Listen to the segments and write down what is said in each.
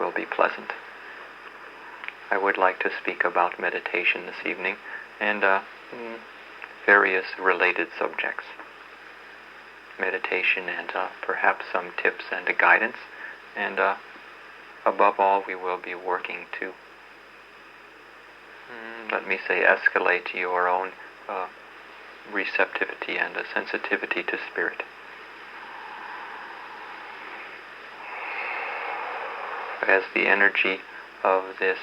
will be pleasant. I would like to speak about meditation this evening and various related subjects. Meditation and perhaps some tips and guidance, and above all we will be working to, let me say, escalate your own receptivity and sensitivity to spirit. As the energy of this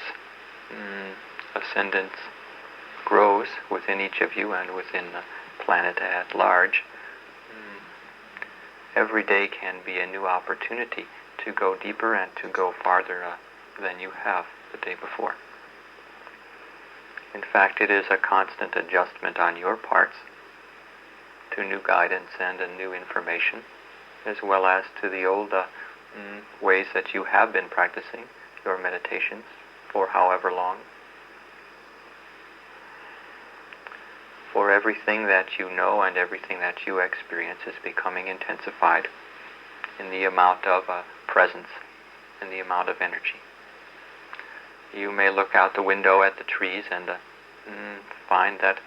ascendance grows within each of you and within the planet at large, every day can be a new opportunity to go deeper and to go farther than you have the day before. In fact, it is a constant adjustment on your parts to new guidance and new information, as well as to the old ways that you have been practicing your meditations for however long. For everything that you know and everything that you experience is becoming intensified in the amount of presence and the amount of energy. You may look out the window at the trees and find that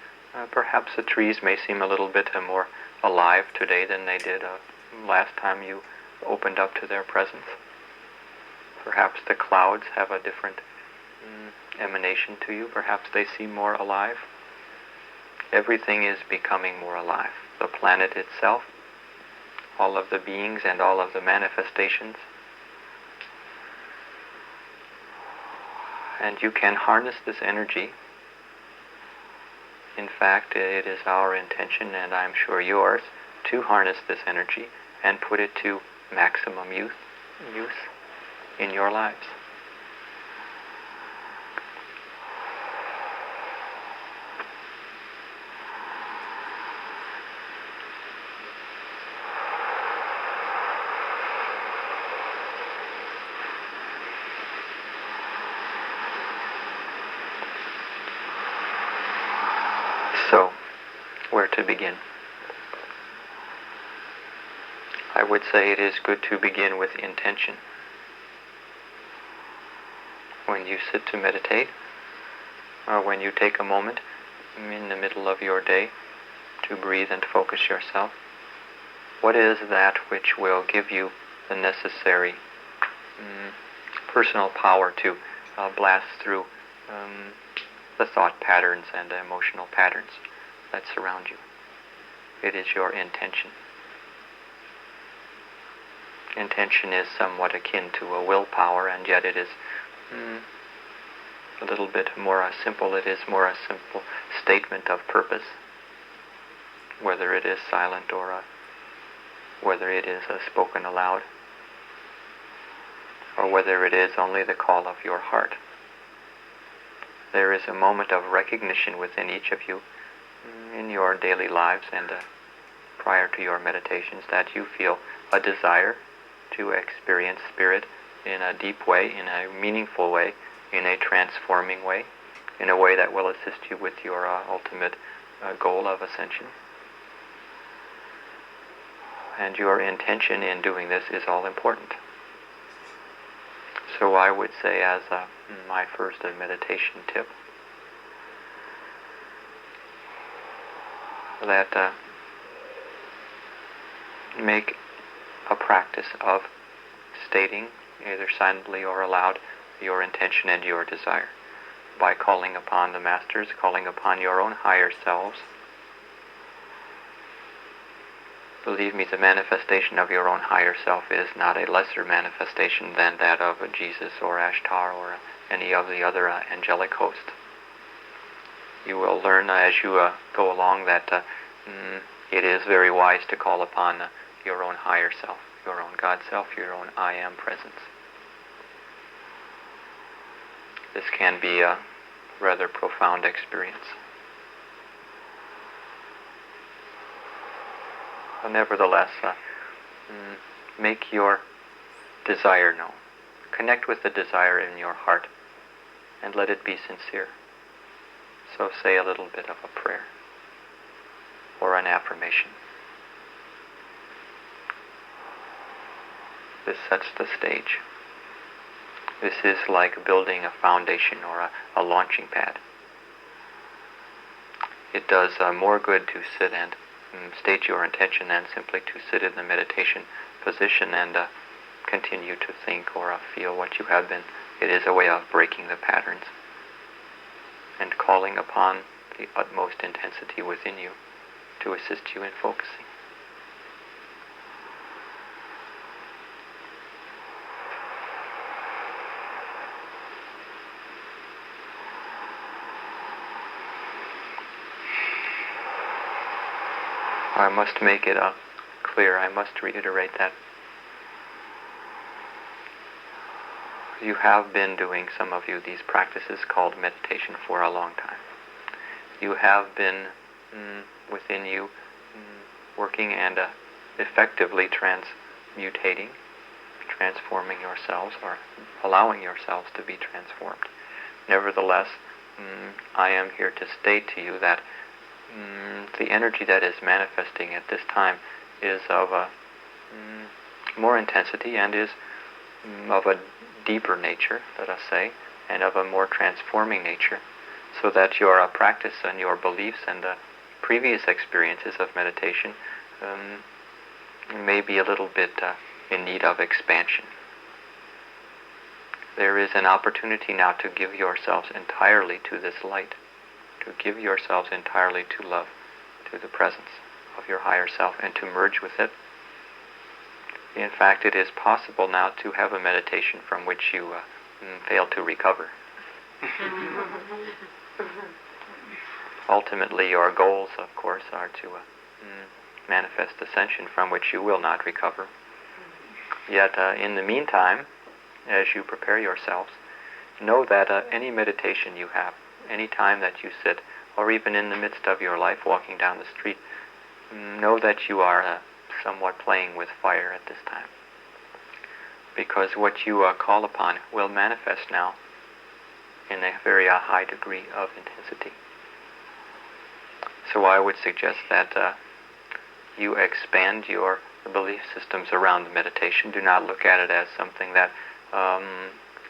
perhaps the trees may seem a little bit more alive today than they did last time you opened up to their presence. Perhaps the clouds have a different emanation to you. Perhaps they seem more alive. Everything is becoming more alive. The planet itself, all of the beings and all of the manifestations. And you can harness this energy. In fact, it is our intention, and I'm sure yours, to harness this energy and put it to maximum use in your lives. So, where to begin? I would say it is good to begin with intention. When you sit to meditate, or when you take a moment in the middle of your day to breathe and focus yourself, what is that which will give you the necessary personal power to blast through the thought patterns and emotional patterns that surround you? It is your intention. Intention is somewhat akin to a willpower, and yet it is a little bit more simple. It is more a simple statement of purpose, whether it is silent or whether it is spoken aloud, or whether it is only the call of your heart. There is a moment of recognition within each of you in your daily lives and prior to your meditations that you feel a desire to experience spirit in a deep way, in a meaningful way, in a transforming way, in a way that will assist you with your ultimate goal of ascension. And your intention in doing this is all important. So I would say, as my first meditation tip, that make a practice of stating, either silently or aloud, your intention and your desire by calling upon the masters, calling upon your own higher selves. Believe me, the manifestation of your own higher self is not a lesser manifestation than that of Jesus or Ashtar or any of the other angelic hosts. You will learn as you go along that it is very wise to call upon your own higher self, your own God self, your own I Am presence. This can be a rather profound experience. Nevertheless, make your desire known. Connect with the desire in your heart and let it be sincere. So say a little bit of a prayer or an affirmation. This sets the stage. This is like building a foundation or a launching pad. It does more good to sit and state your intention than simply to sit in the meditation position and continue to think or feel what you have been. It is a way of breaking the patterns and calling upon the utmost intensity within you to assist you in focusing. I must make it clear, I must reiterate that you have been doing, some of you, these practices called meditation for a long time. You have been within you working and effectively transmutating, transforming yourselves, or allowing yourselves to be transformed. Nevertheless, I am here to state to you that the energy that is manifesting at this time is of a more intensity and is of a deeper nature, let us say, and of a more transforming nature, so that your practice and your beliefs and the previous experiences of meditation may be a little bit in need of expansion. There is an opportunity now to give yourselves entirely to this light, to give yourselves entirely to love, to the presence of your higher self, and to merge with it. In fact, it is possible now to have a meditation from which you fail to recover. Ultimately, your goals, of course, are to manifest ascension from which you will not recover. Yet, in the meantime, as you prepare yourselves, know that any meditation you have, any time that you sit, or even in the midst of your life walking down the street, know that you are somewhat playing with fire at this time. Because what you call upon will manifest now in a very high degree of intensity. So I would suggest that you expand your belief systems around meditation. Do not look at it as something that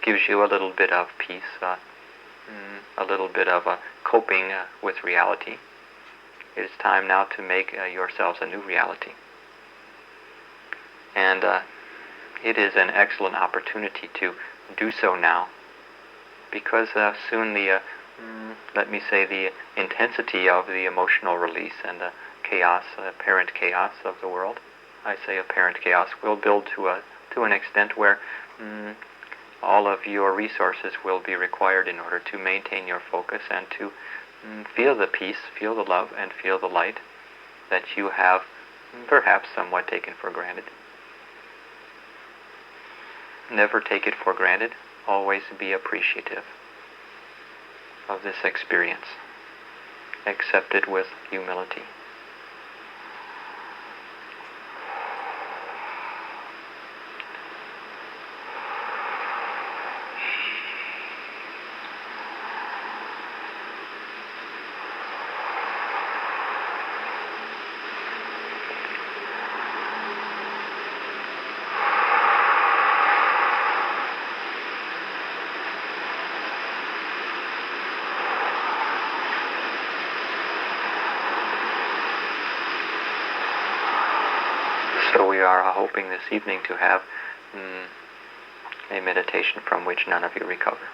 gives you a little bit of peace, a little bit of coping with reality. It is time now to make yourselves a new reality. And it is an excellent opportunity to do so now, because soon the, let me say, the intensity of the emotional release and the chaos, apparent chaos of the world, I say apparent chaos, will build to an extent where all of your resources will be required in order to maintain your focus and to feel the peace, feel the love, and feel the light that you have perhaps somewhat taken for granted. Never take it for granted. Always be appreciative of this experience. Accept it with humility. So we are hoping this evening to have a meditation from which none of you recover.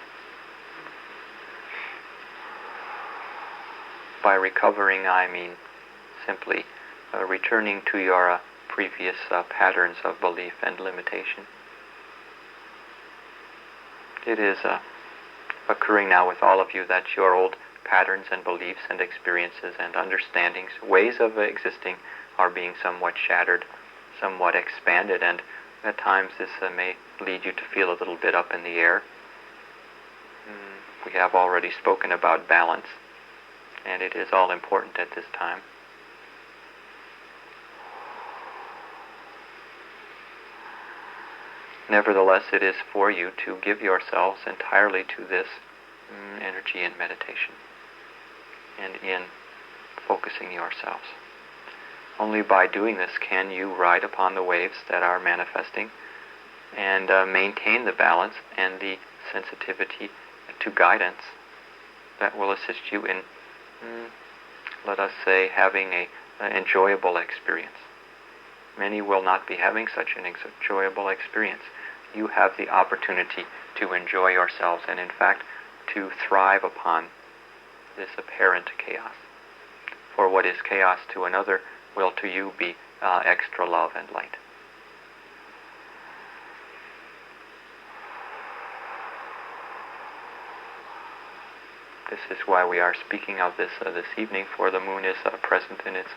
By recovering, I mean simply returning to your previous patterns of belief and limitation. It is occurring now with all of you that your old patterns and beliefs and experiences and understandings, ways of existing, are being somewhat shattered, somewhat expanded, and at times this may lead you to feel a little bit up in the air. We have already spoken about balance, and it is all important at this time. Nevertheless, it is for you to give yourselves entirely to this energy in meditation and in focusing yourselves. Only by doing this can you ride upon the waves that are manifesting and maintain the balance and the sensitivity to guidance that will assist you in, let us say, having an enjoyable experience. Many will not be having such an enjoyable experience. You have the opportunity to enjoy yourselves and, in fact, to thrive upon this apparent chaos. For what is chaos to another will to you be extra love and light. This is why we are speaking of this this evening, for the moon is present in its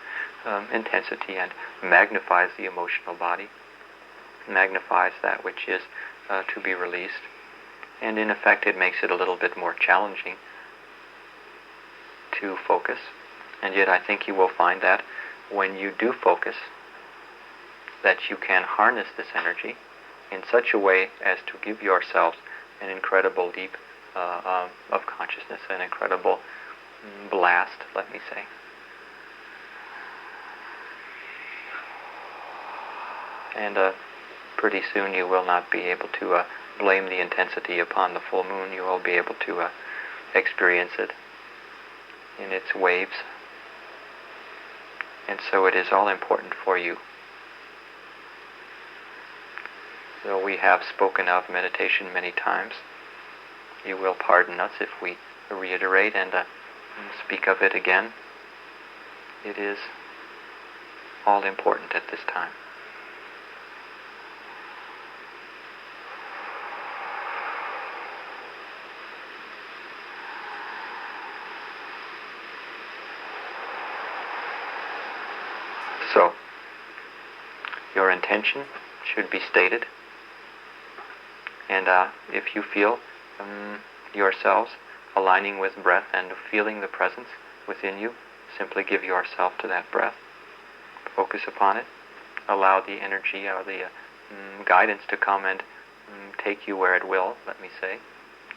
intensity and magnifies the emotional body, magnifies that which is to be released, and in effect it makes it a little bit more challenging to focus. And yet I think you will find that when you do focus, that you can harness this energy in such a way as to give yourselves an incredible leap of consciousness, an incredible blast, let me say. And pretty soon you will not be able to blame the intensity upon the full moon. You will be able to experience it in its waves. And so it is all important for you. Though we have spoken of meditation many times, you will pardon us if we reiterate and speak of it again. It is all important at this time. So, your intention should be stated, and if you feel yourselves aligning with breath and feeling the presence within you, simply give yourself to that breath. Focus upon it. Allow the energy or the guidance to come and take you where it will, let me say.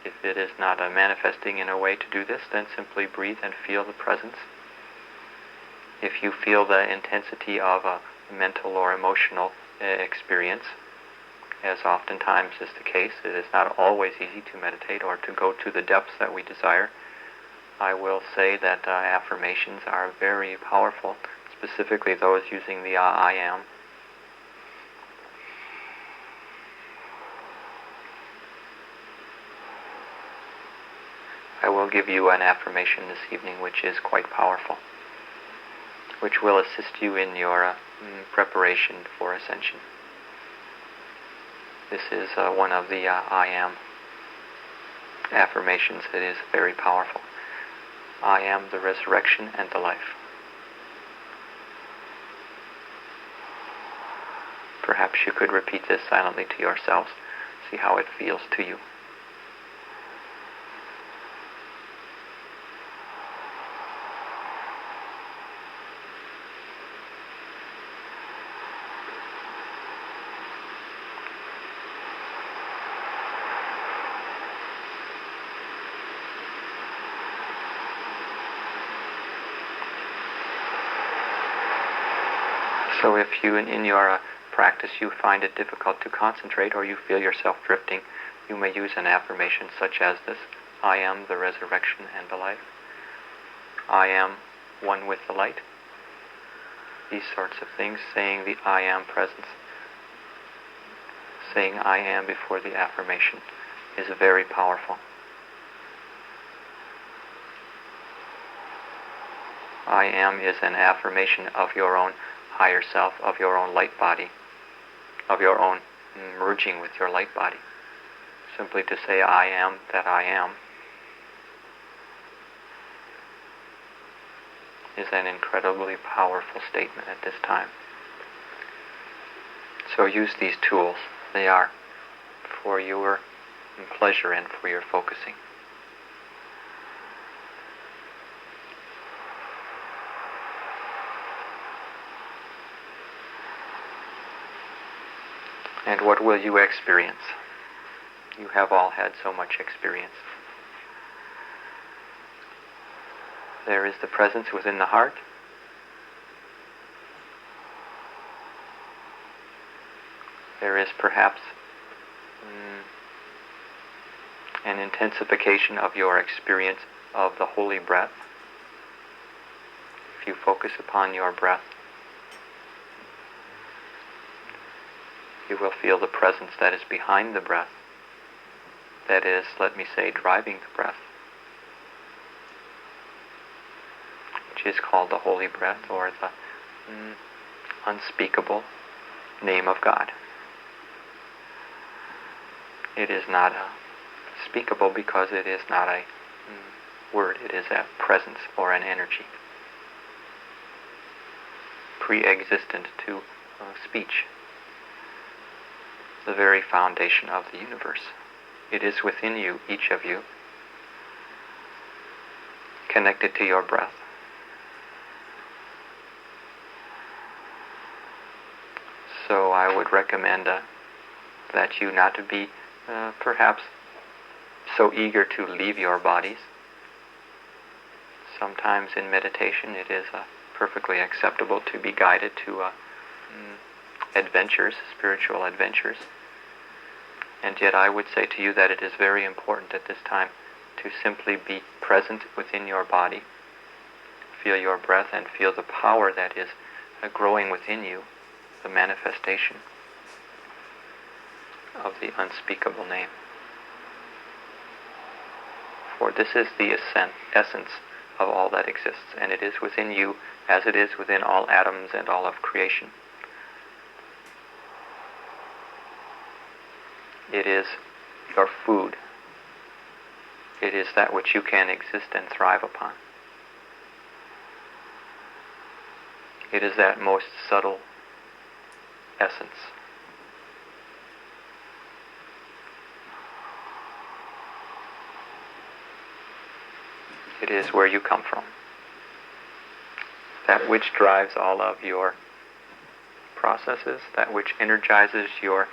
If it is not manifesting in a way to do this, then simply breathe and feel the presence. If you feel the intensity of a mental or emotional experience, as oftentimes is the case, it is not always easy to meditate or to go to the depths that we desire. I will say that affirmations are very powerful, specifically those using the I am. I will give you an affirmation this evening which is quite powerful, which will assist you in your preparation for ascension. This is one of the I am affirmations. It is very powerful. I am the resurrection and the life. Perhaps you could repeat this silently to yourselves. See how it feels to you. So if you, in your practice, you find it difficult to concentrate or you feel yourself drifting, you may use an affirmation such as this: I am the resurrection and the life. I am one with the light. These sorts of things, saying the I am presence, saying I am before the affirmation is very powerful. I am is an affirmation of your own higher self, of your own light body, of your own merging with your light body. Simply to say I am that I am is an incredibly powerful statement at this time. So use these tools. They are for your pleasure and for your focusing. And what will you experience? You have all had so much experience. There is the presence within the heart. There is perhaps an intensification of your experience of the holy breath. If you focus upon your breath, you will feel the presence that is behind the breath, that is, let me say, driving the breath, which is called the holy breath, or the unspeakable name of God. It is not speakable because it is not a word, it is a presence or an energy, pre-existent to speech, the very foundation of the universe. It is within you, each of you, connected to your breath. So I would recommend that you not to be perhaps so eager to leave your bodies. Sometimes in meditation it is perfectly acceptable to be guided to adventures, spiritual adventures. And yet I would say to you that it is very important at this time to simply be present within your body, feel your breath, and feel the power that is growing within you, the manifestation of the unspeakable name. For this is the essence of all that exists, and it is within you as it is within all atoms and all of creation. It is your food. It is that which you can exist and thrive upon. It is that most subtle essence. It is where you come from. That which drives all of your processes, that which energizes your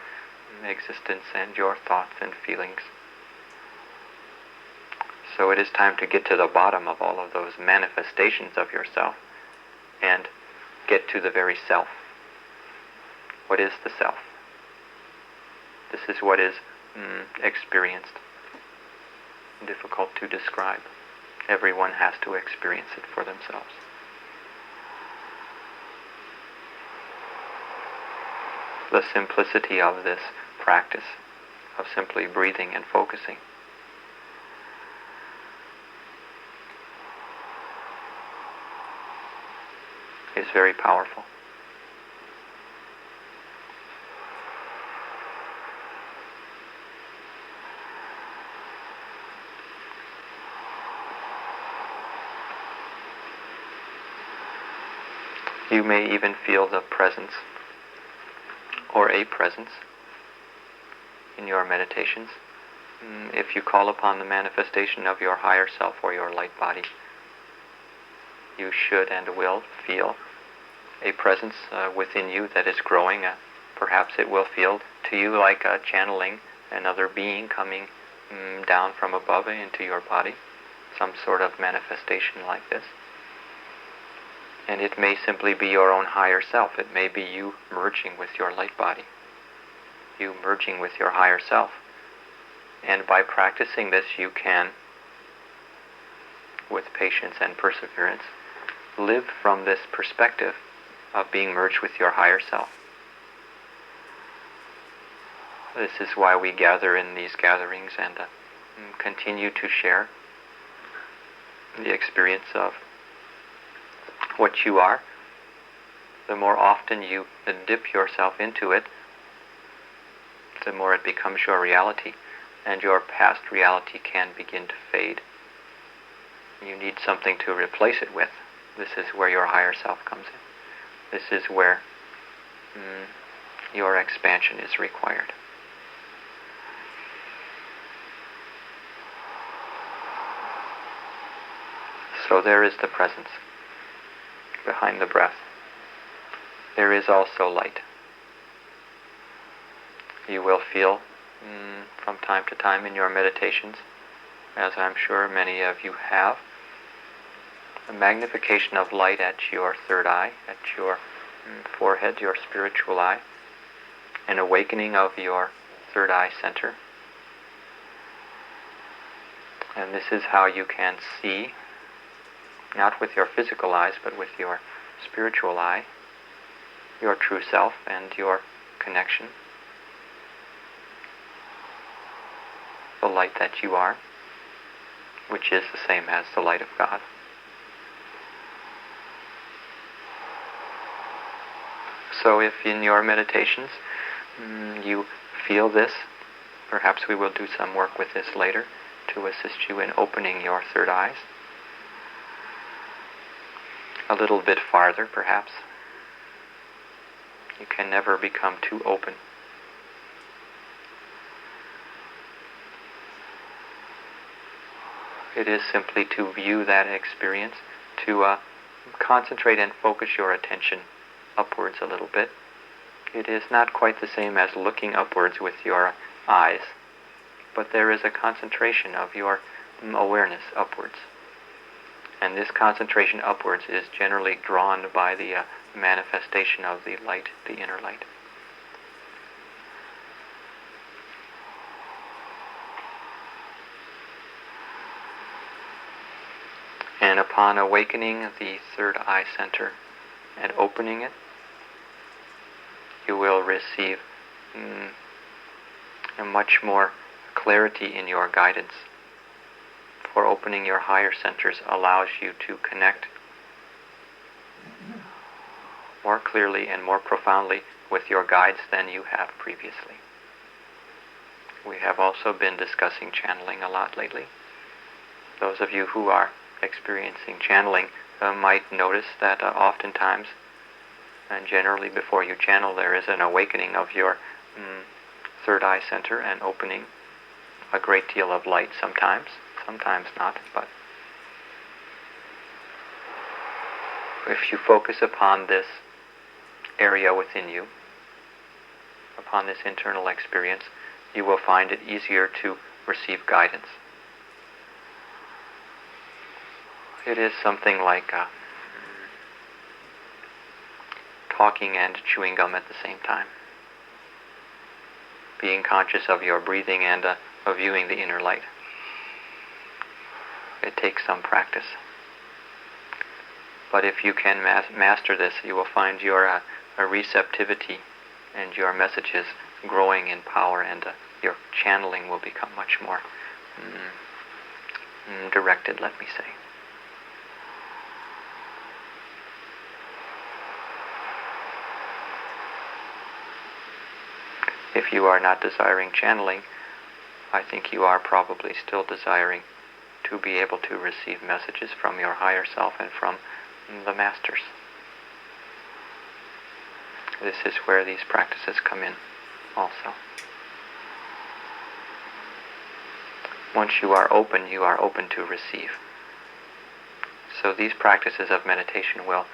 existence and your thoughts and feelings. So it is time to get to the bottom of all of those manifestations of yourself and get to the very self. What is the self? This is what is experienced, difficult to describe. Everyone has to experience it for themselves. The simplicity of this practice of simply breathing and focusing is very powerful. You may even feel the presence or a presence in your meditations. If you call upon the manifestation of your higher self or your light body, you should and will feel a presence within you that is growing. Perhaps it will feel to you like channeling another being coming down from above into your body, some sort of manifestation like this. And it may simply be your own higher self. It may be you merging with your light body, you merging with your higher self. And by practicing this, you can, with patience and perseverance, live from this perspective of being merged with your higher self. This is why we gather in these gatherings and continue to share the experience of what you are. The more often you dip yourself into it, the more it becomes your reality, and your past reality can begin to fade. You need something to replace it with. This is where your higher self comes in. This is where your expansion is required. So there is the presence behind the breath. There is also light. You will feel from time to time in your meditations, as I'm sure many of you have, a magnification of light at your third eye, at your forehead, your spiritual eye, an awakening of your third eye center. And this is how you can see, not with your physical eyes, but with your spiritual eye, your true self and your connection, the light that you are, which is the same as the light of God. So if in your meditations you feel this, perhaps we will do some work with this later to assist you in opening your third eyes a little bit farther, perhaps. You can never become too open. It is simply to view that experience, to concentrate and focus your attention upwards a little bit. It is not quite the same as looking upwards with your eyes, but there is a concentration of your awareness upwards. And this concentration upwards is generally drawn by the manifestation of the light, the inner light. And upon awakening the third eye center and opening it, you will receive a much more clarity in your guidance. For opening your higher centers allows you to connect more clearly and more profoundly with your guides than you have previously. We have also been discussing channeling a lot lately. Those of you who are experiencing channeling might notice that oftentimes, and generally before you channel, there is an awakening of your third eye center and opening a great deal of light sometimes not, but if you focus upon this area within you, upon this internal experience, you will find it easier to receive guidance. It is something like talking and chewing gum at the same time. Being conscious of your breathing and of viewing the inner light. It takes some practice. But if you can master this, you will find your receptivity and your messages growing in power, and your channeling will become much more directed, let me say. If you are not desiring channeling, I think you are probably still desiring to be able to receive messages from your higher self and from the masters. This is where these practices come in also. Once you are open to receive. So these practices of meditation will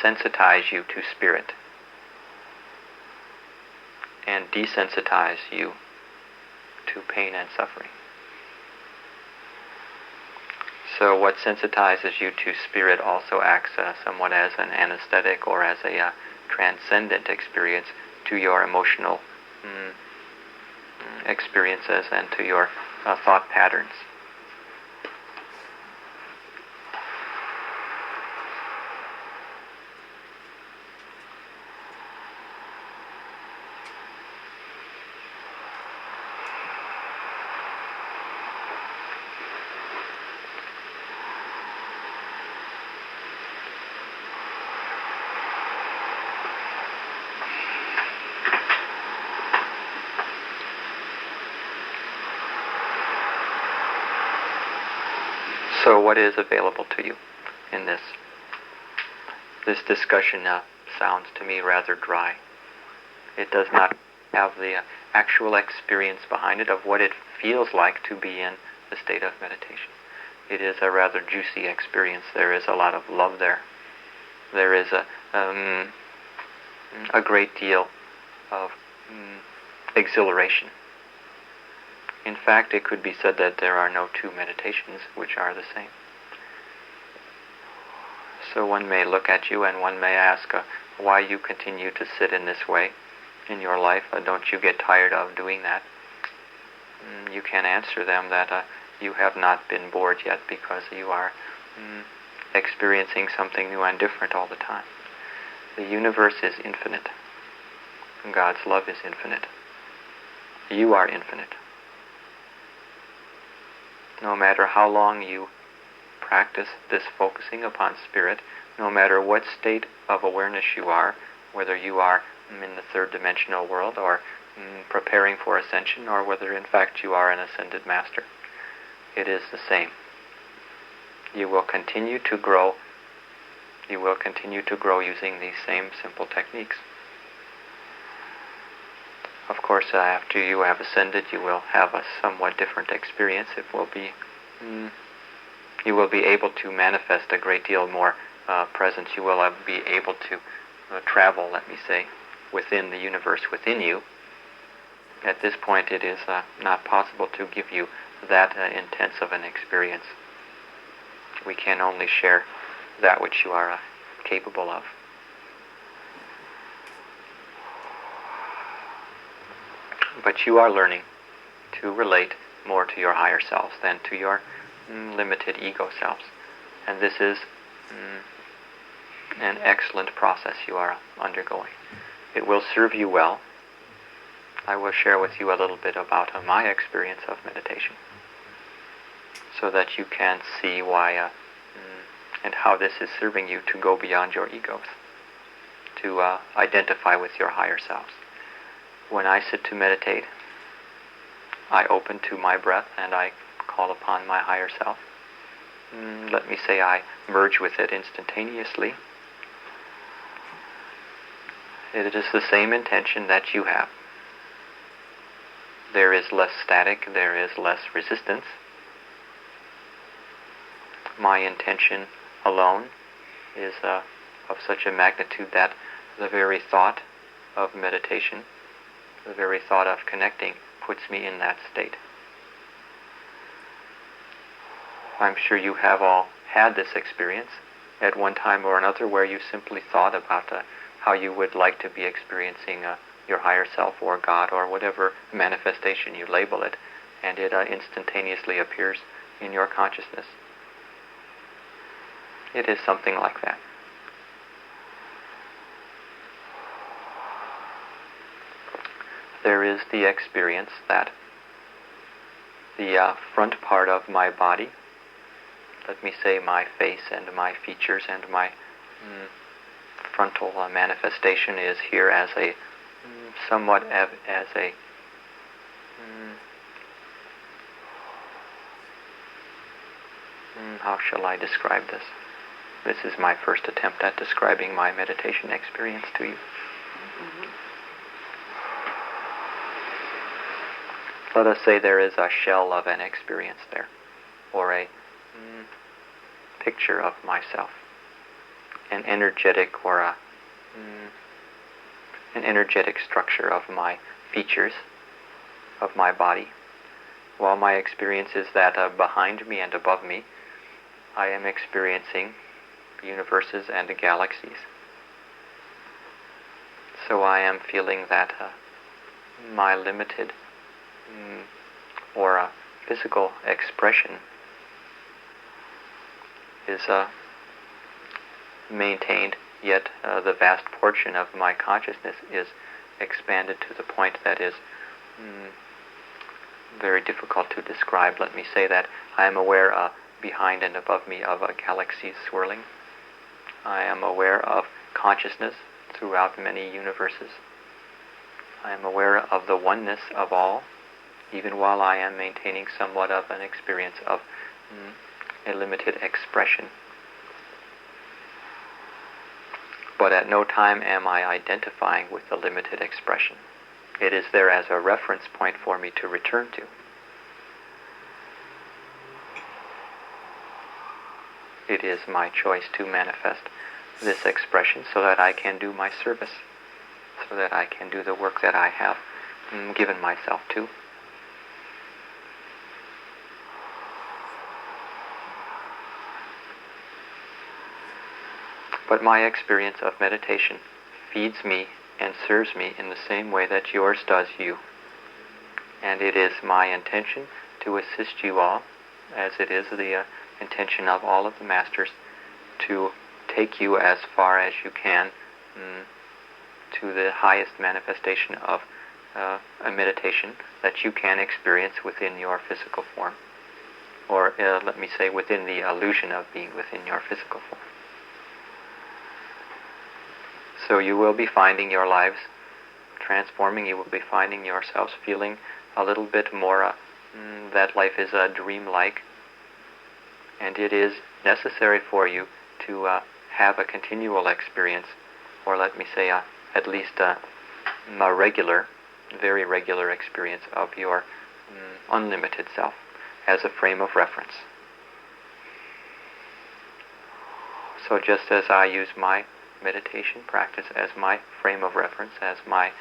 sensitize you to spirit and desensitize you to pain and suffering. So what sensitizes you to spirit also acts somewhat as an anesthetic or as a transcendent experience to your emotional experiences and to your thought patterns. So what is available to you in this? This discussion sounds to me rather dry. It does not have the actual experience behind it of what it feels like to be in the state of meditation. It is a rather juicy experience. There is a lot of love there. There is a great deal of exhilaration. In fact, it could be said that there are no two meditations which are the same. So one may look at you and one may ask why you continue to sit in this way in your life? Don't you get tired of doing that? You can answer them that you have not been bored yet because you are experiencing something new and different all the time. The universe is infinite. God's love is infinite. You are infinite. No matter how long you practice this focusing upon spirit, no matter what state of awareness you are, whether you are in the third dimensional world or preparing for ascension, or whether in fact you are an ascended master, it is the same. You will continue to grow. You will continue to grow using these same simple techniques. Of course, after you have ascended, you will have a somewhat different experience. You will be able to manifest a great deal more presence. You will be able to travel, let me say, within the universe within you. At this point, it is not possible to give you that intense of an experience. We can only share that which you are capable of. But you are learning to relate more to your higher selves than to your limited ego selves. And this is an excellent process you are undergoing. It will serve you well. I will share with you a little bit about my experience of meditation, so that you can see why and how this is serving you to go beyond your egos, to identify with your higher selves. When I sit to meditate, I open to my breath and I call upon my higher self. Let me say I merge with it instantaneously. It is the same intention that you have. There is less static, there is less resistance. My intention alone is of such a magnitude that the very thought of meditation, the very thought of connecting, puts me in that state. I'm sure you have all had this experience at one time or another, where you simply thought about how you would like to be experiencing your higher self or God or whatever manifestation you label it, and it instantaneously appears in your consciousness. It is something like that. There is the experience that the front part of my body, let me say my face and my features and my frontal manifestation, is here as a somewhat as a how shall I describe this? This is my first attempt at describing my meditation experience to you. Let us say there is a shell of an experience there, or a picture of myself, an energetic or an energetic structure of my features, of my body. While my experience is that behind me and above me, I am experiencing universes and galaxies. So I am feeling that my limited or physical expression is maintained, yet the vast portion of my consciousness is expanded to the point that is very difficult to describe. Let me say that I am aware behind and above me of galaxies swirling. I am aware of consciousness throughout many universes. I am aware of the oneness of all, even while I am maintaining somewhat of an experience of a limited expression. But at no time am I identifying with the limited expression. It is there as a reference point for me to return to. It is my choice to manifest this expression so that I can do my service, so that I can do the work that I have given myself to. But my experience of meditation feeds me and serves me in the same way that yours does you. And it is my intention to assist you all, as it is the intention of all of the masters, to take you as far as you can to the highest manifestation of a meditation that you can experience within your physical form. Or let me say, within the illusion of being within your physical form. So you will be finding your lives transforming. You will be finding yourselves feeling a little bit more that life is dreamlike. And it is necessary for you to have a continual experience, or let me say at least a regular, very regular experience of your unlimited self as a frame of reference. So just as I use my meditation practice as my frame of reference, as my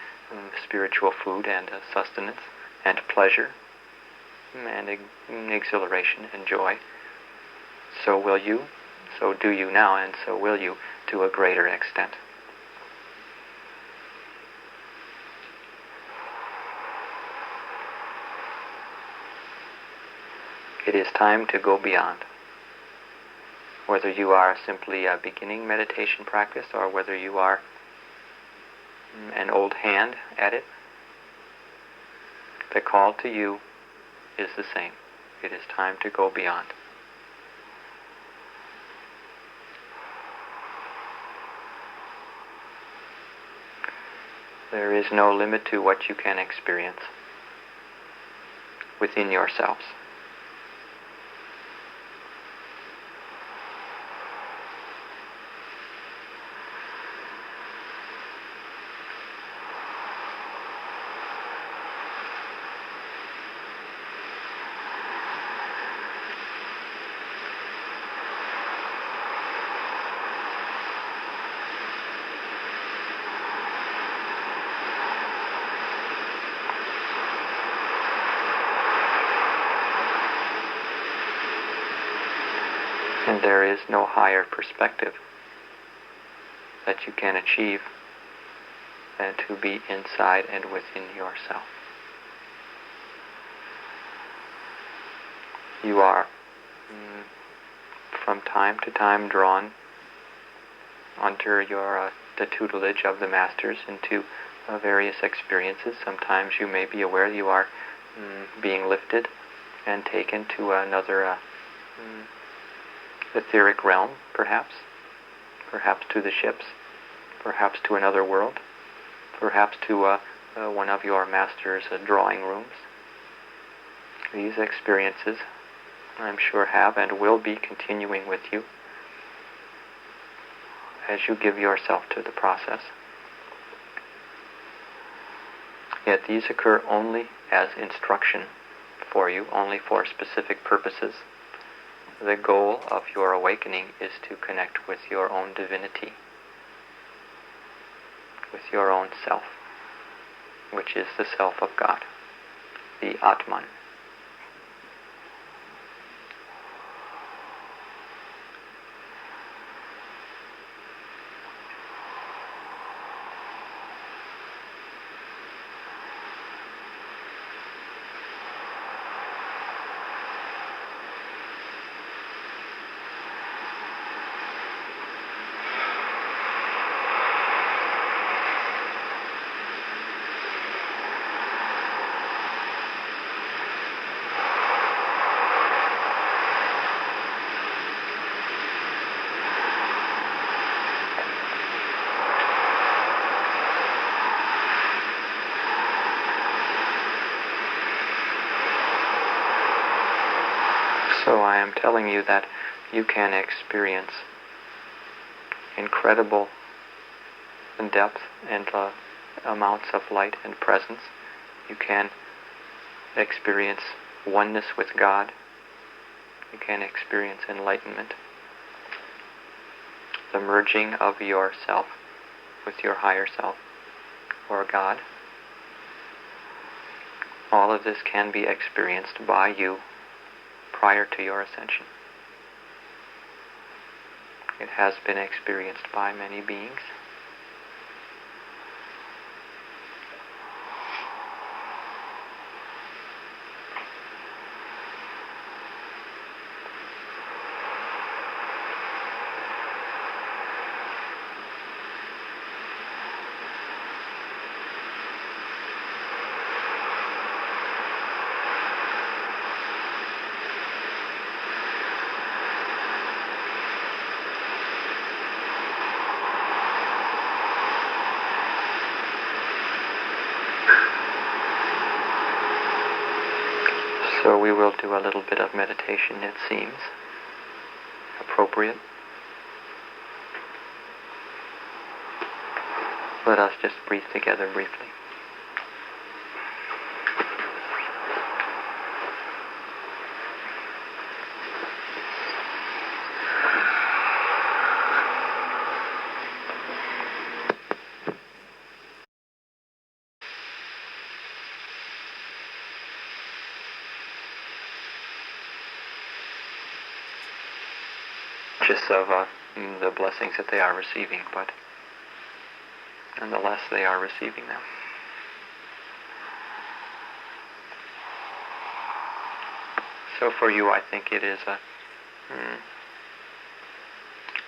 spiritual food and sustenance and pleasure and exhilaration and joy, so will you, so do you now, and so will you to a greater extent. It is time to go beyond. Whether you are simply a beginning meditation practice or whether you are an old hand at it, the call to you is the same. It is time to go beyond. There is no limit to what you can experience within yourselves. And there is no higher perspective that you can achieve than to be inside and within yourself. You are from time to time drawn under the tutelage of the masters into various experiences. Sometimes you may be aware you are being lifted and taken to another etheric realm, perhaps to the ships, perhaps to another world, perhaps to one of your master's drawing rooms. These experiences, I'm sure, have and will be continuing with you as you give yourself to the process. Yet these occur only as instruction for you, only for specific purposes. The goal of your awakening is to connect with your own divinity, with your own self, which is the self of God, the Atman. So I am telling you that you can experience incredible depth and amounts of light and presence. You can experience oneness with God. You can experience enlightenment. The merging of yourself with your higher self, or God. All of this can be experienced by you prior to your ascension. It has been experienced by many beings. we'll do a little bit of meditation, it seems appropriate. Let us just breathe together briefly. Just of the blessings that they are receiving, but nonetheless they are receiving them. So for you, I think it is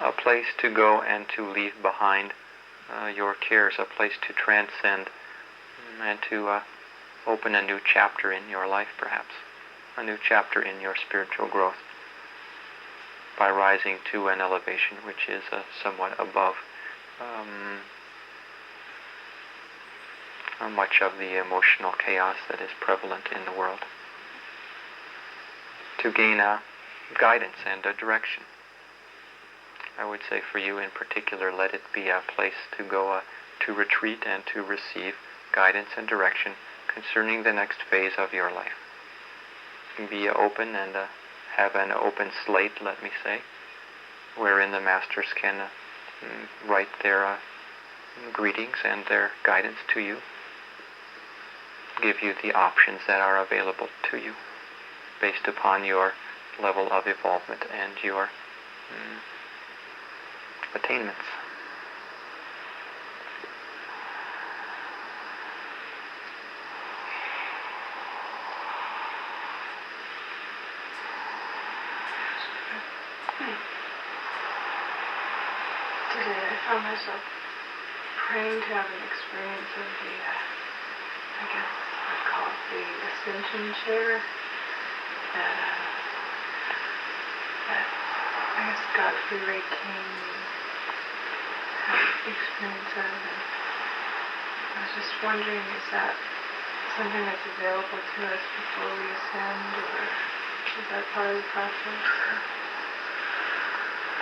a place to go and to leave behind your cares, a place to transcend and to open a new chapter in your life, perhaps, a new chapter in your spiritual growth, by rising to an elevation which is somewhat above much of the emotional chaos that is prevalent in the world, to gain guidance and a direction. I would say for you in particular, let it be a place to go to retreat and to receive guidance and direction concerning the next phase of your life. Be open and have an open slate, let me say, wherein the masters can write their greetings and their guidance to you, give you the options that are available to you based upon your level of involvement and your attainments. Today I found myself praying to have an experience of the, I guess I'd call it the Ascension chair that I guess Godfrey Ray King had experience of, and I was just wondering, is that something that's available to us before we ascend, or is that part of the process?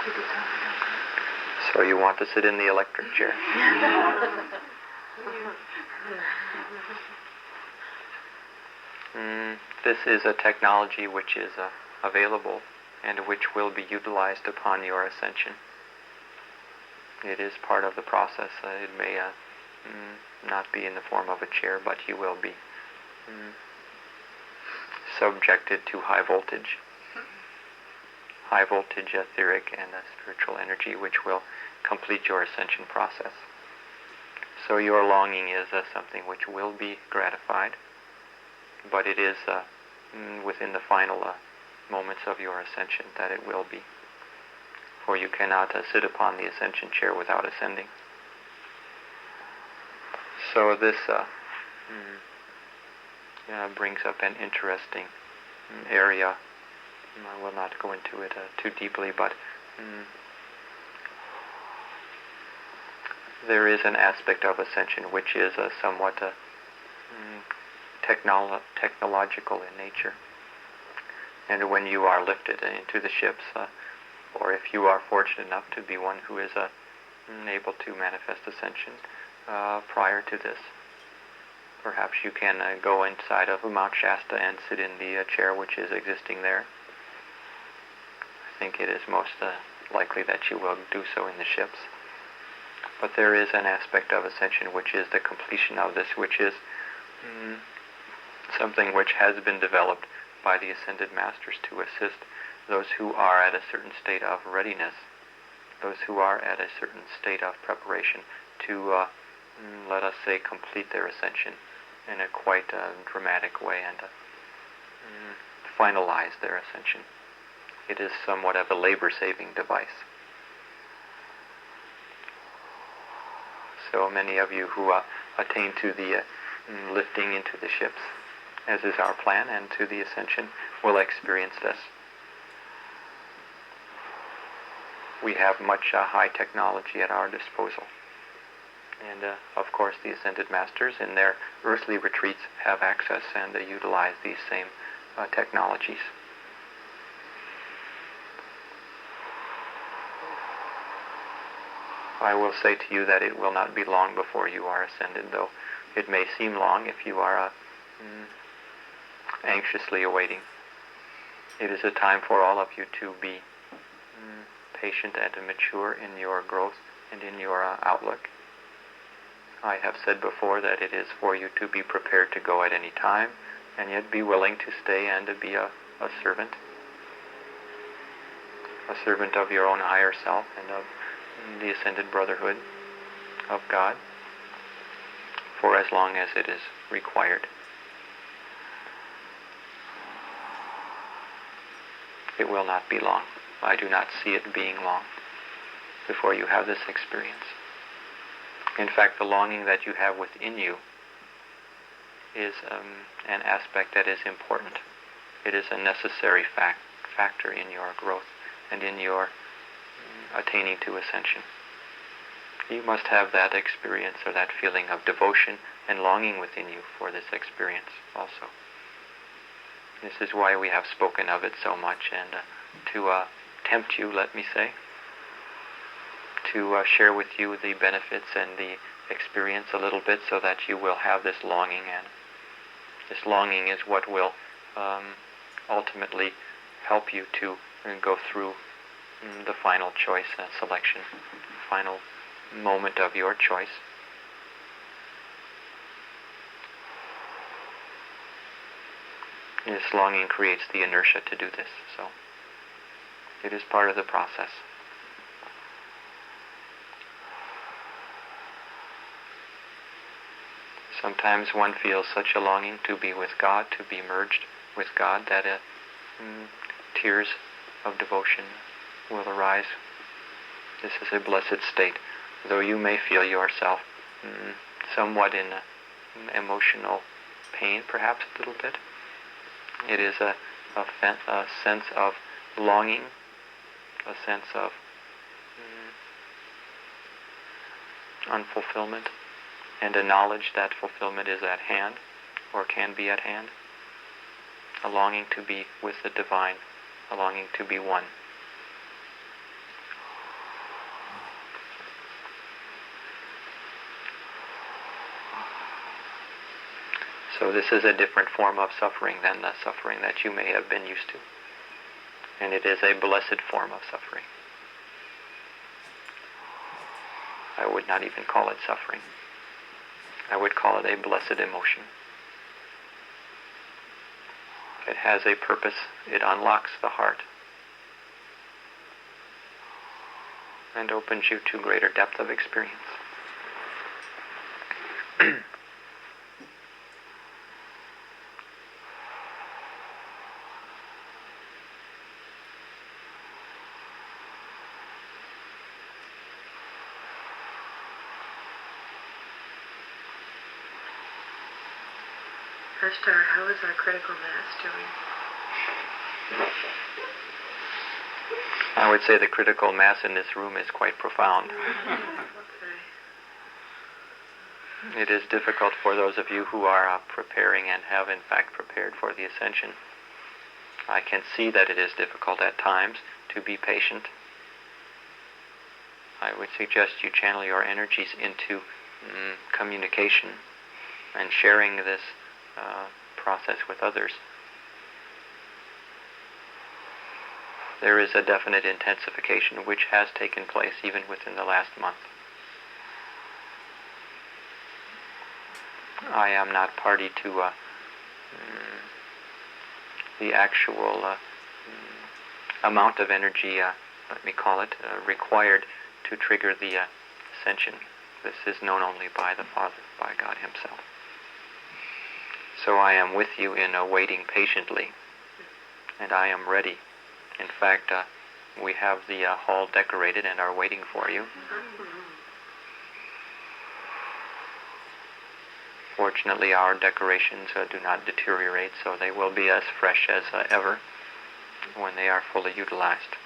If you could talk about that. So you want to sit in the electric chair? This is a technology which is available and which will be utilized upon your ascension. It is part of the process. It may not be in the form of a chair, but you will be subjected to high voltage etheric and spiritual energy, which will complete your ascension process. So your longing is something which will be gratified, but it is within the final moments of your ascension that it will be. For you cannot sit upon the ascension chair without ascending. So this brings up an interesting area. I will not go into it too deeply, but there is an aspect of ascension which is somewhat technological in nature. And when you are lifted into the ships, or if you are fortunate enough to be one who is able to manifest ascension prior to this, perhaps you can go inside of Mount Shasta and sit in the chair which is existing there. I think it is most likely that you will do so in the ships. But there is an aspect of ascension which is the completion of this, which is something which has been developed by the Ascended Masters to assist those who are at a certain state of readiness, those who are at a certain state of preparation to, let us say, complete their ascension in a quite dramatic way and finalize their ascension. It is somewhat of a labor-saving device. So many of you who attain to the lifting into the ships, as is our plan, and to the ascension, will experience this. We have much high technology at our disposal. And of course the Ascended Masters in their earthly retreats have access and utilize these same technologies. I will say to you that it will not be long before you are ascended, though it may seem long if you are anxiously awaiting. It is a time for all of you to be patient and mature in your growth and in your outlook. I have said before that it is for you to be prepared to go at any time, and yet be willing to stay and to be a servant of your own higher self and of the ascended brotherhood of God for as long as it is required. It will not be long. I do not see it being long before you have this experience. In fact, the longing that you have within you is an aspect that is important. It is a necessary factor in your growth and in your attaining to ascension. You must have that experience or that feeling of devotion and longing within you for this experience also. This is why we have spoken of it so much, and to tempt you, let me say, to share with you the benefits and the experience a little bit so that you will have this longing, and this longing is what will ultimately help you to go through the final choice and selection, final moment of your choice. This longing creates the inertia to do this, so it is part of the process. Sometimes one feels such a longing to be with God, to be merged with God, that tears of devotion will arise. This is a blessed state, though you may feel yourself somewhat in emotional pain, perhaps a little bit. It is a sense of longing, a sense of unfulfillment, and a knowledge that fulfillment is at hand, or can be at hand. A longing to be with the divine, a longing to be one. So this is a different form of suffering than the suffering that you may have been used to. And it is a blessed form of suffering. I would not even call it suffering. I would call it a blessed emotion. It has a purpose. It unlocks the heart and opens you to greater depth of experience. Ashtar, how is our critical mass doing? I would say the critical mass in this room is quite profound. Okay. It is difficult for those of you who are preparing and have in fact prepared for the ascension. I can see that it is difficult at times to be patient. I would suggest you channel your energies into communication and sharing this process with others. There is a definite intensification which has taken place even within the last month. I am not party to the actual amount of energy, let me call it, required to trigger the ascension. This is known only by the Father, by God Himself. So I am with you in waiting patiently, and I am ready. In fact, we have the hall decorated and are waiting for you. Fortunately, our decorations do not deteriorate, so they will be as fresh as ever when they are fully utilized.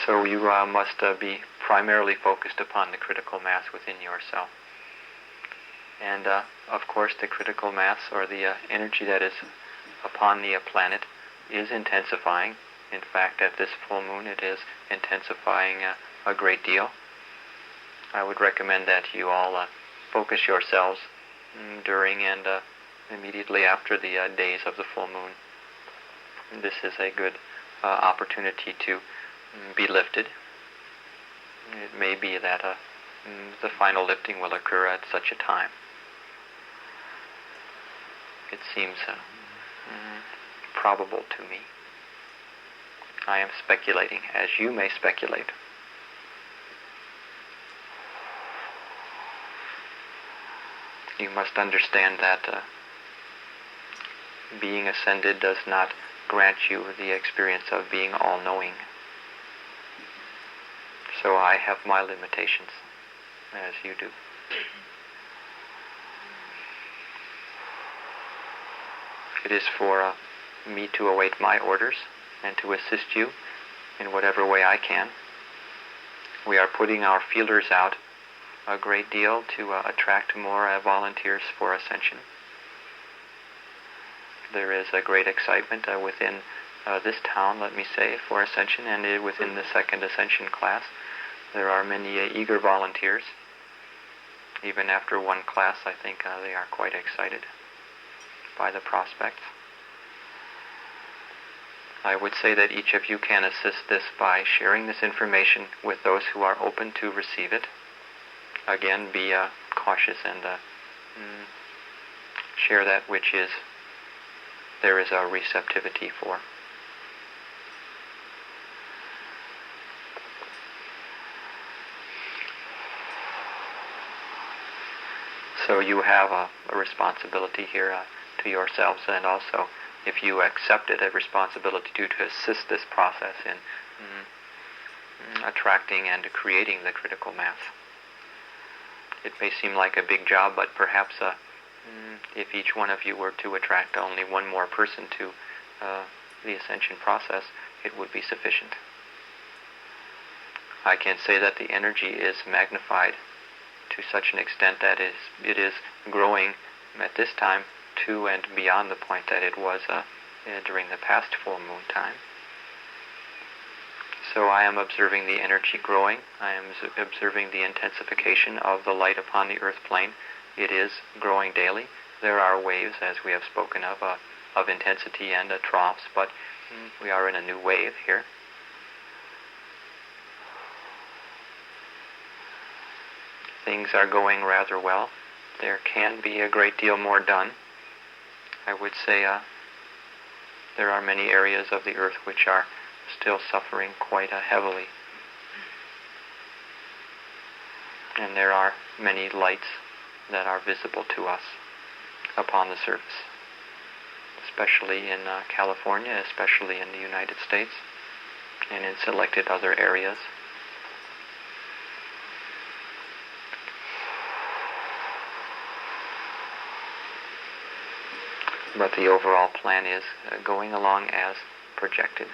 So you must be primarily focused upon the critical mass within yourself. And of course the critical mass, or the energy that is upon the planet, is intensifying. In fact, at this full moon it is intensifying a great deal. I would recommend that you all focus yourselves during and immediately after the days of the full moon. This is a good opportunity to be lifted. It may be that the final lifting will occur at such a time. It seems probable to me. I am speculating, as you may speculate. You must understand that being ascended does not grant you the experience of being all-knowing. So I have my limitations, as you do. It is for me to await my orders and to assist you in whatever way I can. We are putting our feelers out a great deal to attract more volunteers for Ascension. There is a great excitement within this town, let me say, for Ascension, and within the second Ascension class. There are many eager volunteers. Even after one class, I think they are quite excited by the prospects. I would say that each of you can assist this by sharing this information with those who are open to receive it. Again, be cautious and share that which there is a receptivity for. So you have a responsibility here to yourselves, and also, if you accept it, a responsibility to assist this process in attracting and creating the critical mass. It may seem like a big job, but perhaps if each one of you were to attract only one more person to the ascension process, it would be sufficient. I can say that the energy is magnified to such an extent that it is growing at this time to and beyond the point that it was during the past full moon time. So I am observing the energy growing. I am observing the intensification of the light upon the earth plane. It is growing daily. There are waves, as we have spoken of intensity and troughs, but we are in a new wave here. Things are going rather well. There can be a great deal more done. I would say there are many areas of the earth which are still suffering quite heavily. And there are many lights that are visible to us upon the surface, especially in California, especially in the United States, and in selected other areas. But the overall plan is going along as projected.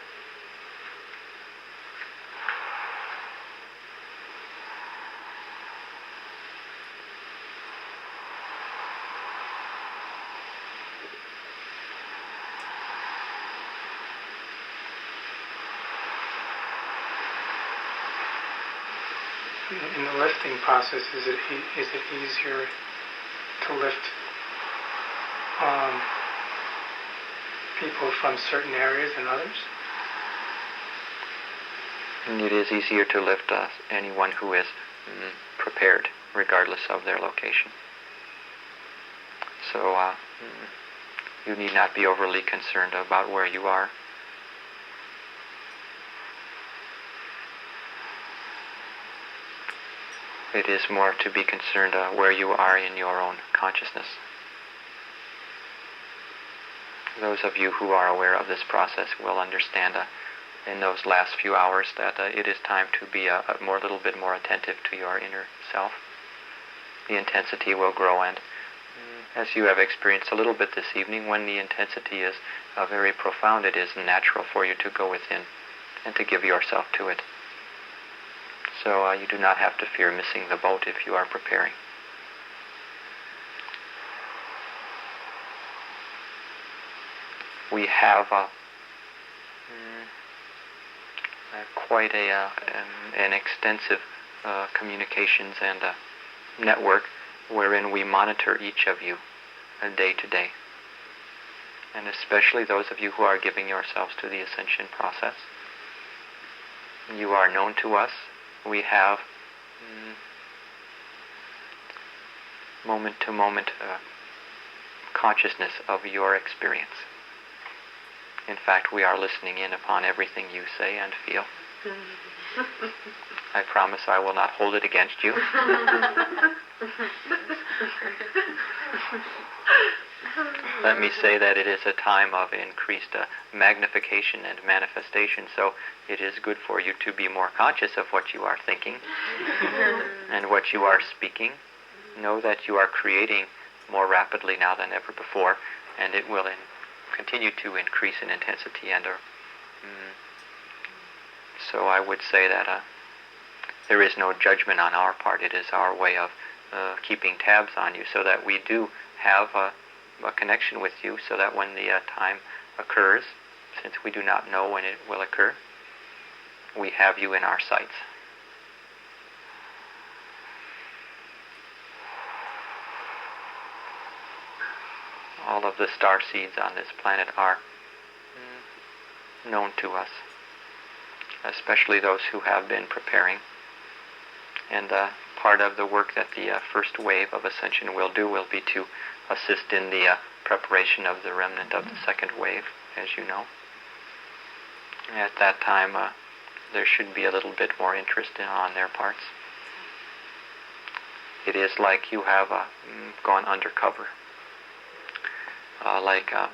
In the lifting process, is it easier to lift people from certain areas than others? And it is easier to lift anyone who is prepared, regardless of their location. So you need not be overly concerned about where you are. It is more to be concerned where you are in your own consciousness. Those of you who are aware of this process will understand in those last few hours that it is time to be a little bit more attentive to your inner self. The intensity will grow, and as you have experienced a little bit this evening, when the intensity is very profound, it is natural for you to go within and to give yourself to it. So you do not have to fear missing the boat if you are preparing. We have quite an extensive communications and network wherein we monitor each of you day to day. And especially those of you who are giving yourselves to the ascension process. You are known to us. We have moment-to-moment consciousness of your experience. In fact, we are listening in upon everything you say and feel. I promise I will not hold it against you. Let me say that it is a time of increased magnification and manifestation, so it is good for you to be more conscious of what you are thinking and what you are speaking. Know that you are creating more rapidly now than ever before, and it will continue to increase in intensity. And so I would say that there is no judgment on our part. It is our way of keeping tabs on you so that we do have a connection with you, so that when the time occurs, since we do not know when it will occur, we have you in our sights. All of the star seeds on this planet are known to us, especially those who have been preparing. And part of the work that the first wave of ascension will do will be to assist in the preparation of the remnant of the second wave, as you know. At that time, there should be a little bit more interest on their parts. It is like you have gone undercover.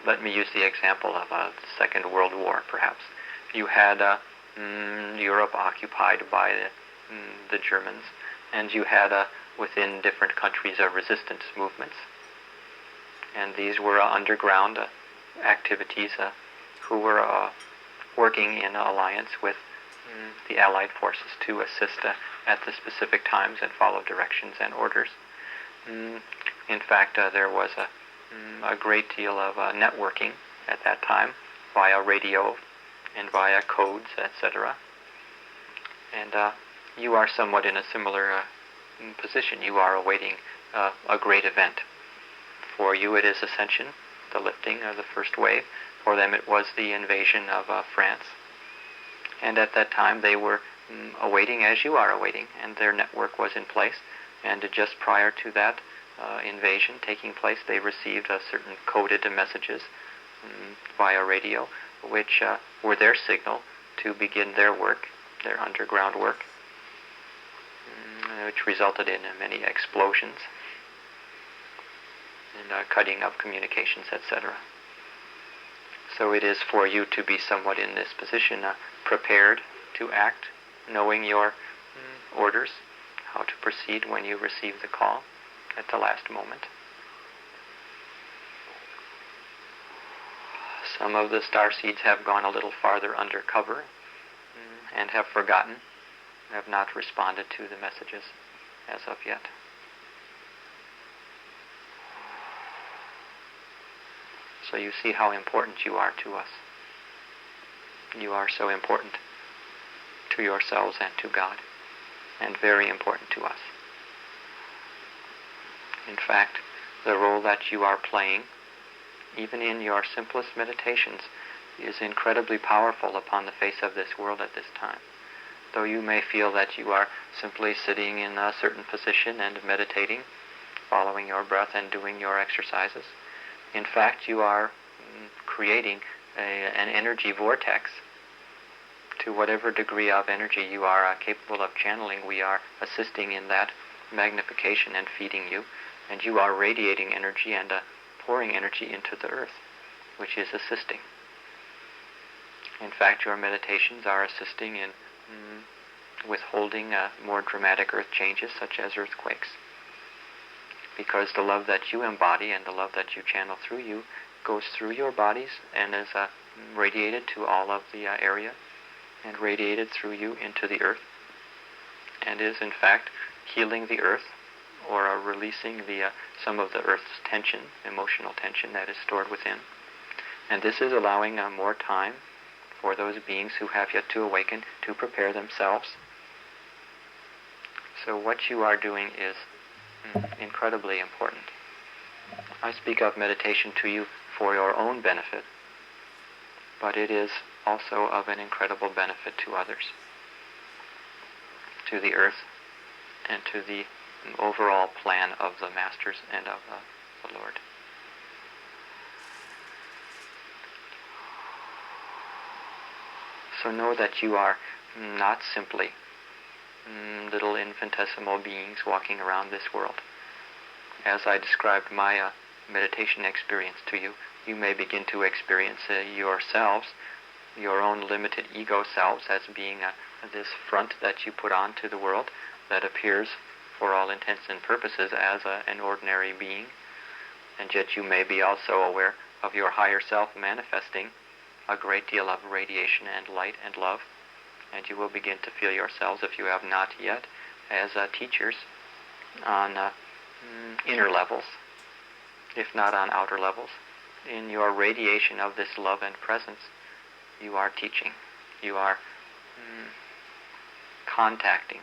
Let me use the example of the Second World War, perhaps. You had Europe occupied by the Germans, and you had within different countries resistance movements. And these were underground activities who were working in alliance with the Allied forces to assist at the specific times and follow directions and orders. In fact, there was a great deal of networking at that time via radio and via codes, etc. And you are somewhat in a similar position. You are awaiting a great event. For you it is ascension, the lifting of the first wave. For them it was the invasion of France. And at that time they were awaiting as you are awaiting, and their network was in place. And just prior to that invasion taking place, they received certain coded messages via radio, which were their signal to begin their work, their underground work, which resulted in many explosions and cutting of communications, etc. So it is for you to be somewhat in this position, prepared to act, knowing your orders, how to proceed when you receive the call at the last moment. Some of the star seeds have gone a little farther undercover and have forgotten, have not responded to the messages as of yet. So you see how important you are to us. You are so important to yourselves and to God, and very important to us. In fact, the role that you are playing, even in your simplest meditations, is incredibly powerful upon the face of this world at this time. Though you may feel that you are simply sitting in a certain position and meditating, following your breath and doing your exercises, in fact you are creating an energy vortex. To whatever degree of energy you are capable of channeling, we are assisting in that magnification and feeding you, and you are radiating energy and pouring energy into the earth, which is assisting. In fact, your meditations are assisting in withholding more dramatic earth changes, such as earthquakes. Because the love that you embody and the love that you channel through you goes through your bodies and is radiated to all of the area and radiated through you into the earth. and is in fact healing the earth, or releasing some of the earth's tension, emotional tension that is stored within. And this is allowing more time for those beings who have yet to awaken to prepare themselves. So what you are doing is incredibly important. I speak of meditation to you for your own benefit, but it is also of an incredible benefit to others, to the earth, and to the overall plan of the Masters and of the Lord. So know that you are not simply little infinitesimal beings walking around this world. As I described my meditation experience to you, you may begin to experience yourselves, your own limited ego selves, as being this front that you put on to the world that appears for all intents and purposes as an ordinary being. And yet you may be also aware of your higher self manifesting a great deal of radiation and light and love. And you will begin to feel yourselves, if you have not yet, as teachers on inner levels, if not on outer levels. In your radiation of this love and presence, you are teaching. You are contacting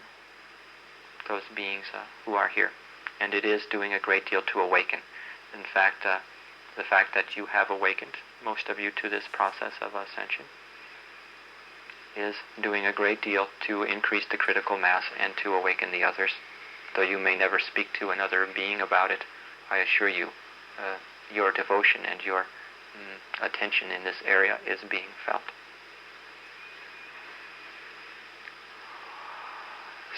those beings who are here. And it is doing a great deal to awaken. In fact, the fact that you have awakened, most of you, to this process of ascension, is doing a great deal to increase the critical mass and to awaken the others. Though you may never speak to another being about it, I assure you, your devotion and your attention in this area is being felt.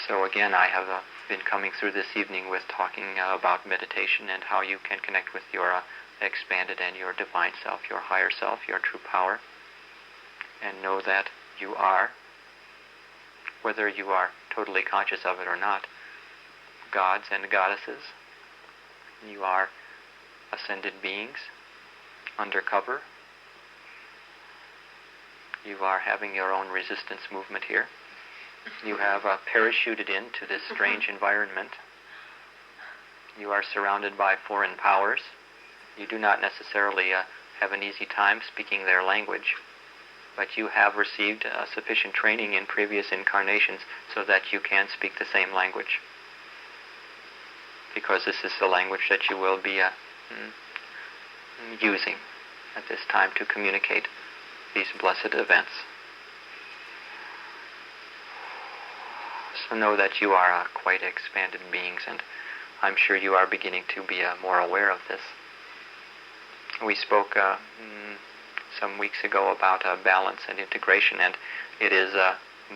So again, I have been coming through this evening with talking about meditation and how you can connect with your expanded and your divine self, your higher self, your true power, and know that you are, whether you are totally conscious of it or not, gods and goddesses. You are ascended beings, undercover. You are having your own resistance movement here. You have parachuted into this strange environment. You are surrounded by foreign powers. You do not necessarily have an easy time speaking their language, but you have received sufficient training in previous incarnations so that you can speak the same language, because this is the language that you will be using at this time to communicate these blessed events. So know that you are quite expanded beings, and I'm sure you are beginning to be more aware of this. We spoke some weeks ago about balance and integration, and it is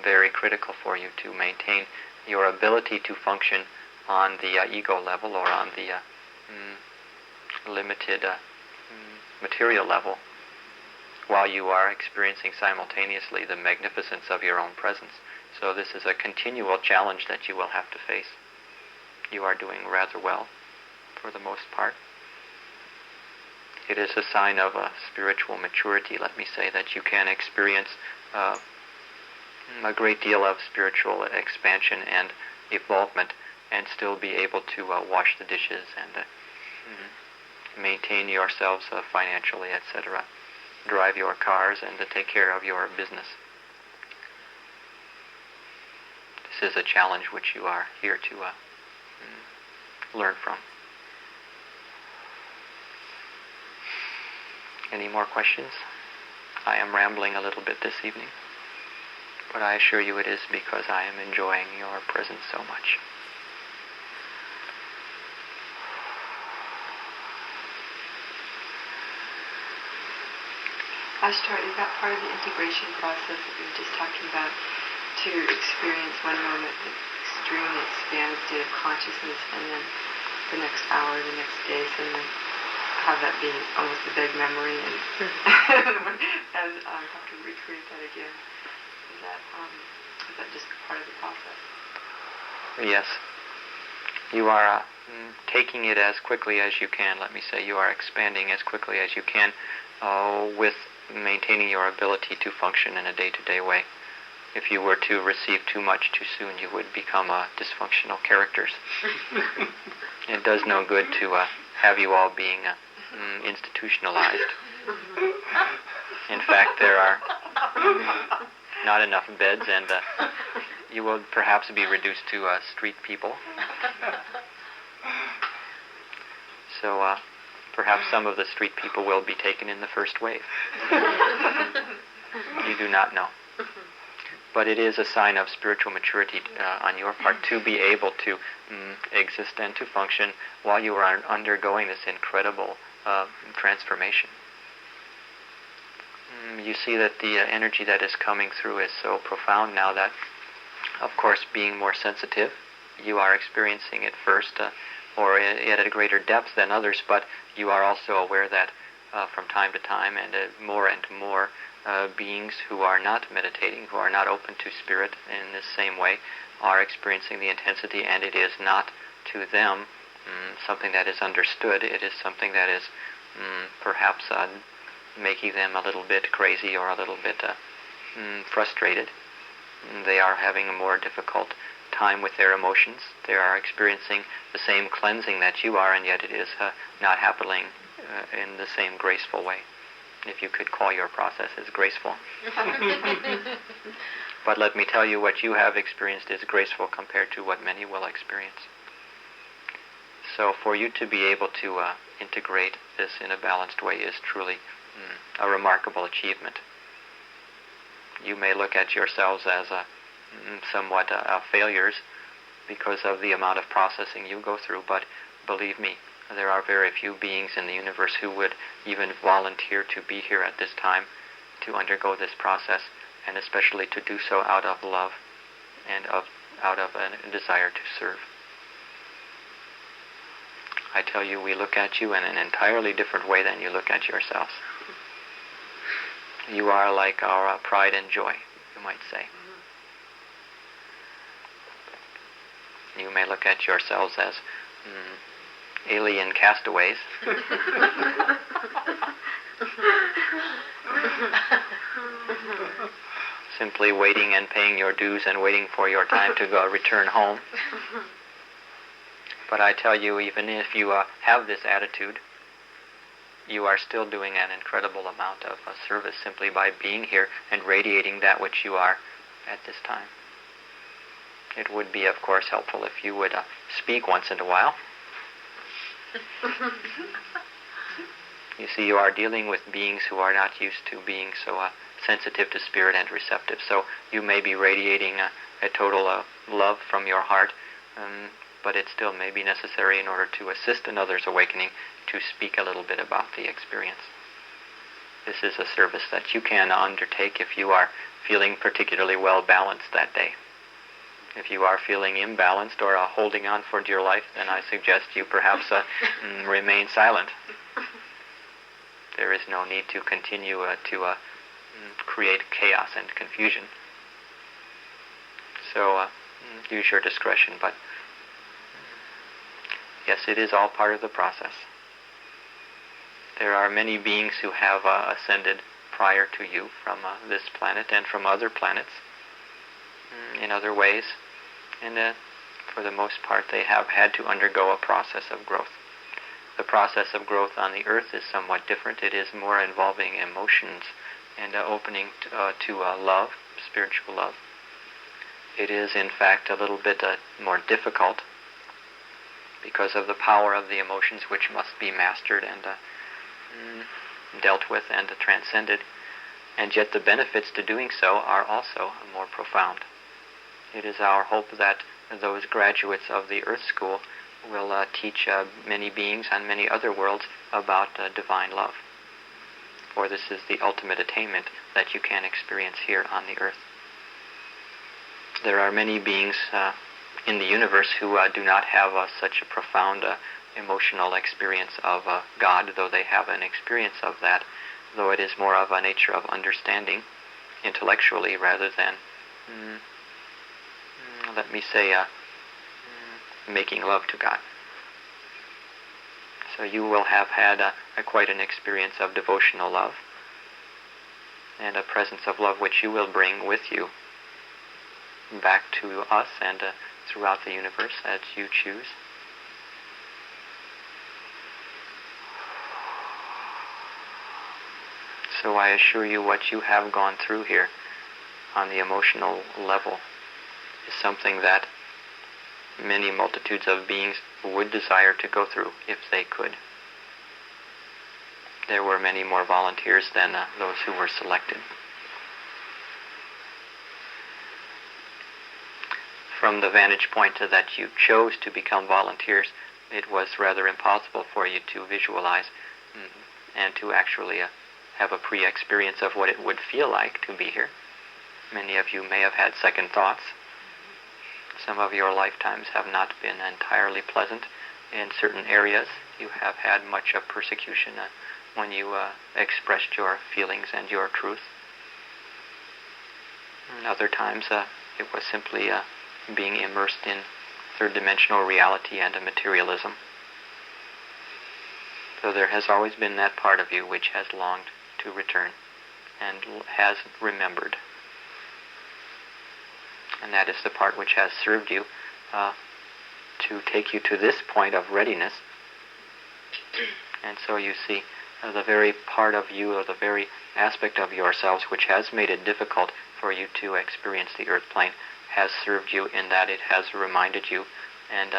very critical for you to maintain your ability to function on the ego level or on the limited material level, while you are experiencing simultaneously the magnificence of your own presence. So this is a continual challenge that you will have to face. You are doing rather well, for the most part. It is a sign of spiritual maturity, let me say, that you can experience a great deal of spiritual expansion and evolvement and still be able to wash the dishes and maintain yourselves financially, etc., drive your cars and take care of your business. This is a challenge which you are here to learn from. Any more questions? I am rambling a little bit this evening, but I assure you it is because I am enjoying your presence so much. Ashtar, is that part of the integration process that we were just talking about, to experience one moment extremely expanded state of consciousness, and then the next hour, the next day, suddenly have that be almost a big memory and have to recreate that again? Is that just part of the process? Yes. You are taking it as quickly as you can, let me say. You are expanding as quickly as you can with maintaining your ability to function in a day-to-day way. If you were to receive too much too soon, you would become dysfunctional characters. It does no good to have you all being institutionalized. In fact, there are not enough beds, and you will perhaps be reduced to street people. So perhaps some of the street people will be taken in the first wave. You do not know. But it is a sign of spiritual maturity on your part to be able to exist and to function while you are undergoing this incredible transformation. You see that the energy that is coming through is so profound now that, of course, being more sensitive, you are experiencing it first or at a greater depth than others, but you are also aware that from time to time and more beings who are not meditating, who are not open to spirit in this same way, are experiencing the intensity, and it is not to them something that is understood. It is something that is perhaps making them a little bit crazy or a little bit frustrated. They are having a more difficult time with their emotions. They are experiencing the same cleansing that you are, and yet it is not happening in the same graceful way, if you could call your process as graceful. But let me tell you, what you have experienced is graceful compared to what many will experience. So for you to be able to integrate this in a balanced way is truly a remarkable achievement. You may look at yourselves as somewhat failures because of the amount of processing you go through, but believe me, there are very few beings in the universe who would even volunteer to be here at this time to undergo this process, and especially to do so out of love and out of a desire to serve. I tell you, we look at you in an entirely different way than you look at yourselves. You are like our pride and joy, you might say. You may look at yourselves as alien castaways. Simply waiting and paying your dues and waiting for your time to go return home. But I tell you, even if you have this attitude, you are still doing an incredible amount of service simply by being here and radiating that which you are at this time. It would be, of course, helpful if you would speak once in a while. You see, you are dealing with beings who are not used to being so sensitive to spirit and receptive. So you may be radiating a total love from your heart, but it still may be necessary in order to assist another's awakening to speak a little bit about the experience. This is a service that you can undertake if you are feeling particularly well balanced that day. If you are feeling imbalanced or holding on for dear life, then I suggest you perhaps remain silent. There is no need to continue to create chaos and confusion. So use your discretion, but yes, it is all part of the process. There are many beings who have ascended prior to you from this planet and from other planets in other ways, and for the most part they have had to undergo a process of growth. The process of growth on the earth is somewhat different. It is more involving emotions and opening to love, spiritual love. It is in fact a little bit more difficult because of the power of the emotions, which must be mastered and dealt with and transcended, and yet the benefits to doing so are also more profound. It is our hope that those graduates of the Earth School will teach many beings on many other worlds about divine love, for this is the ultimate attainment that you can experience here on the Earth. There are many beings in the universe who do not have such a profound emotional experience of God, though they have an experience of that, though it is more of a nature of understanding intellectually rather than, let me say, making love to God. So you will have had quite an experience of devotional love and a presence of love which you will bring with you back to us and throughout the universe as you choose. So I assure you, what you have gone through here on the emotional level is something that many multitudes of beings would desire to go through if they could. There were many more volunteers than those who were selected. From the vantage point that you chose to become volunteers, it was rather impossible for you to visualize and to actually have a pre-experience of what it would feel like to be here. Many of you may have had second thoughts. Some of your lifetimes have not been entirely pleasant. In certain areas, you have had much of persecution when you expressed your feelings and your truth. And other times, it was simply being immersed in third-dimensional reality and materialism. So there has always been that part of you which has longed to return and has remembered. And that is the part which has served you to take you to this point of readiness. And so you see, the very part of you, or the very aspect of yourselves which has made it difficult for you to experience the earth plane, has served you in that it has reminded you and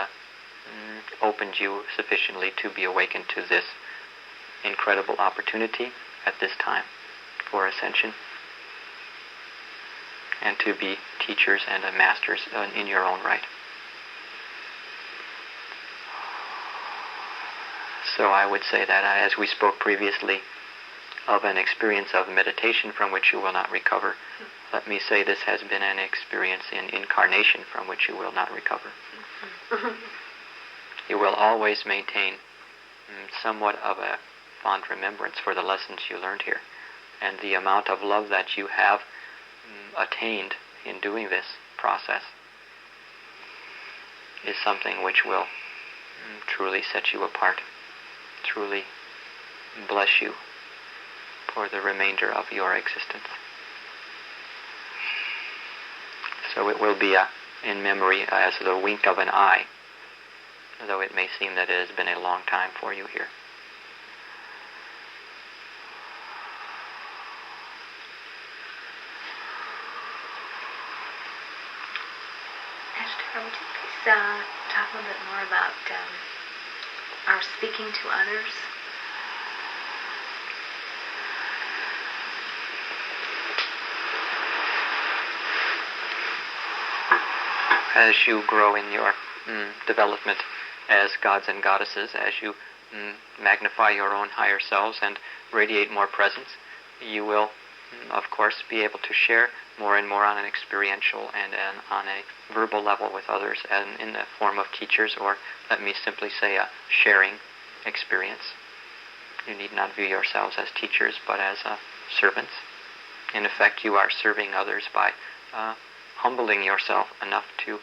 opened you sufficiently to be awakened to this incredible opportunity at this time for ascension, and to be teachers and masters in your own right. So I would say that as we spoke previously of an experience of meditation from which you will not recover, let me say this has been an experience in incarnation from which you will not recover. You will always maintain somewhat of a fond remembrance for the lessons you learned here, and the amount of love that you have attained in doing this process is something which will truly set you apart, truly bless you for the remainder of your existence. So it will be in memory as the wink of an eye, though it may seem that it has been a long time for you here. Ashtar, would you please talk a little bit more about our speaking to others? As you grow in your development as gods and goddesses, as you magnify your own higher selves and radiate more presence, you will, of course, be able to share more and more on an experiential and on a verbal level with others, and in the form of teachers, or let me simply say a sharing experience. You need not view yourselves as teachers, but as servants. In effect, you are serving others by humbling yourself enough to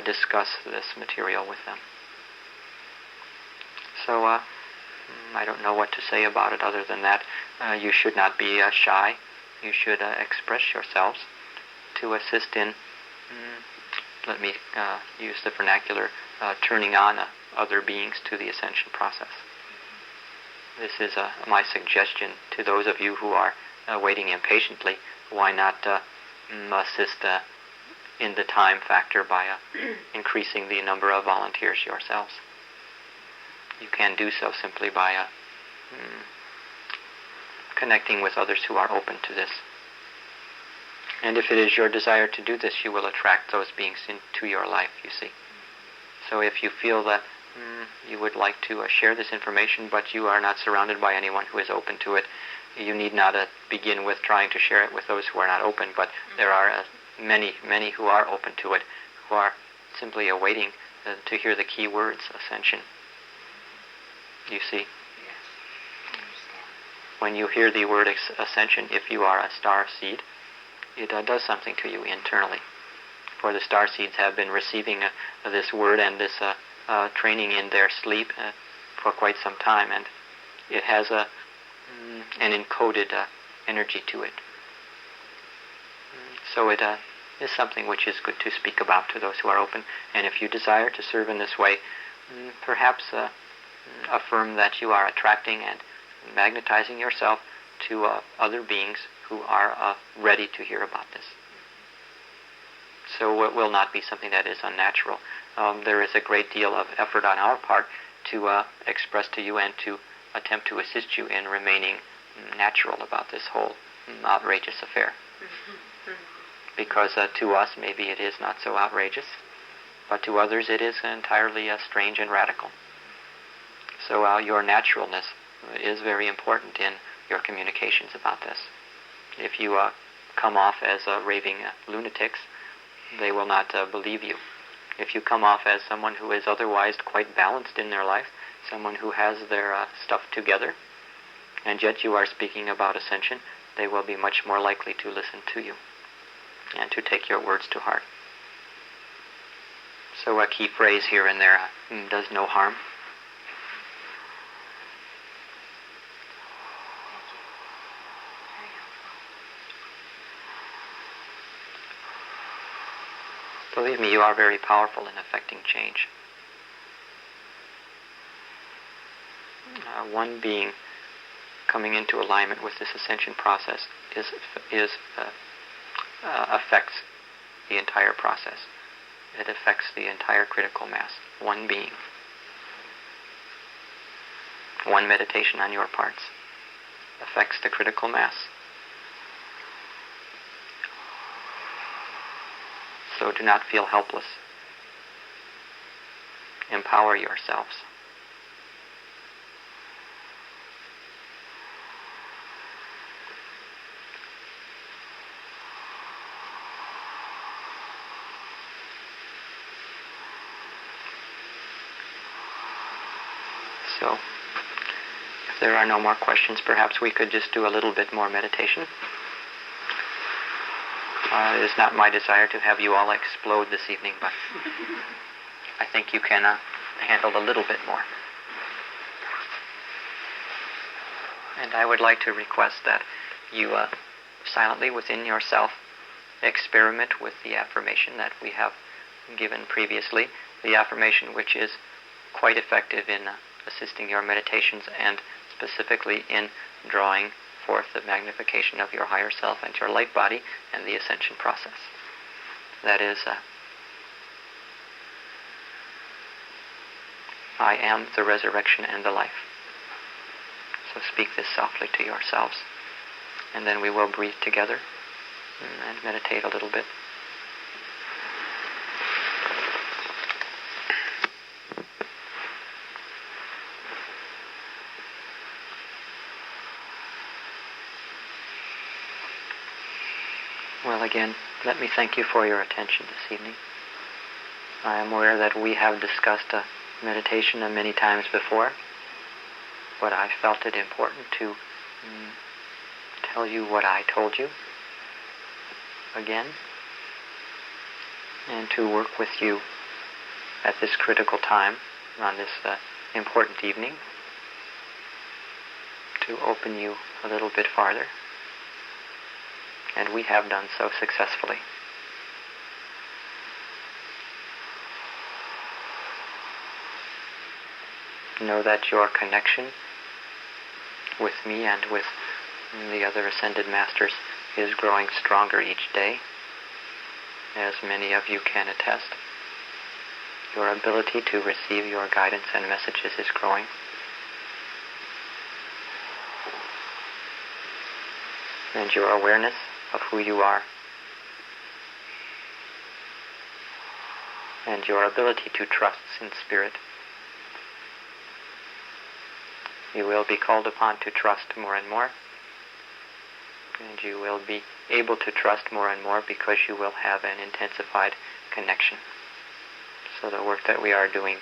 discuss this material with them. So I don't know what to say about it other than that you should not be shy. You should express yourselves to assist in, let me use the vernacular, turning on other beings to the ascension process. This is my suggestion to those of you who are waiting impatiently. Why not assist in the time factor by increasing the number of volunteers yourselves? You can do so simply by connecting with others who are open to this. And if it is your desire to do this, you will attract those beings into your life, you see. So if you feel that you would like to share this information, but you are not surrounded by anyone who is open to it, you need not begin with trying to share it with those who are not open, but there are many who are open to it, who are simply awaiting to hear the key words, ascension. You see? Yes, I understand. When you hear the word ascension, if you are a star seed, it does something to you internally. For the star seeds have been receiving this word and this training in their sleep for quite some time, and it has an encoded energy to it. So it is something which is good to speak about to those who are open. And if you desire to serve in this way, perhaps affirm that you are attracting and magnetizing yourself to other beings who are ready to hear about this. So it will not be something that is unnatural. There is a great deal of effort on our part to express to you and to attempt to assist you in remaining natural about this whole outrageous affair. Because to us maybe it is not so outrageous, but to others it is entirely strange and radical. So your naturalness is very important in your communications about this. If you come off as raving lunatics, they will not believe you. If you come off as someone who is otherwise quite balanced in their life, someone who has their stuff together, and yet you are speaking about ascension, they will be much more likely to listen to you and to take your words to heart. So a key phrase here and there does no harm. Believe me, you are very powerful in affecting change. One being coming into alignment with this ascension process affects the entire process. It affects the entire critical mass. One being. One meditation on your parts affects the critical mass. So do not feel helpless. Empower yourselves. So, if there are no more questions, perhaps we could just do a little bit more meditation. It is not my desire to have you all explode this evening, but I think you can handle a little bit more. And I would like to request that you silently within yourself experiment with the affirmation that we have given previously, the affirmation which is quite effective in assisting your meditations and specifically in drawing forth the magnification of your higher self and your light body and the ascension process. That is, I am the resurrection and the life. So speak this softly to yourselves, and then we will breathe together and meditate a little bit. Well, again, let me thank you for your attention this evening. I am aware that we have discussed meditation many times before, but I felt it important to tell you what I told you again, and to work with you at this critical time on this important evening to open you a little bit farther. And we have done so successfully. Know that your connection with me and with the other ascended masters is growing stronger each day, as many of you can attest. Your ability to receive your guidance and messages is growing. And your awareness of who you are and your ability to trust in spirit. You will be called upon to trust more and more, and you will be able to trust more and more because you will have an intensified connection. So the work that we are doing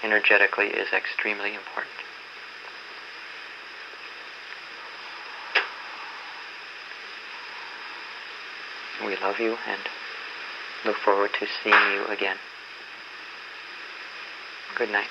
energetically is extremely important. We love you and look forward to seeing you again. Good night.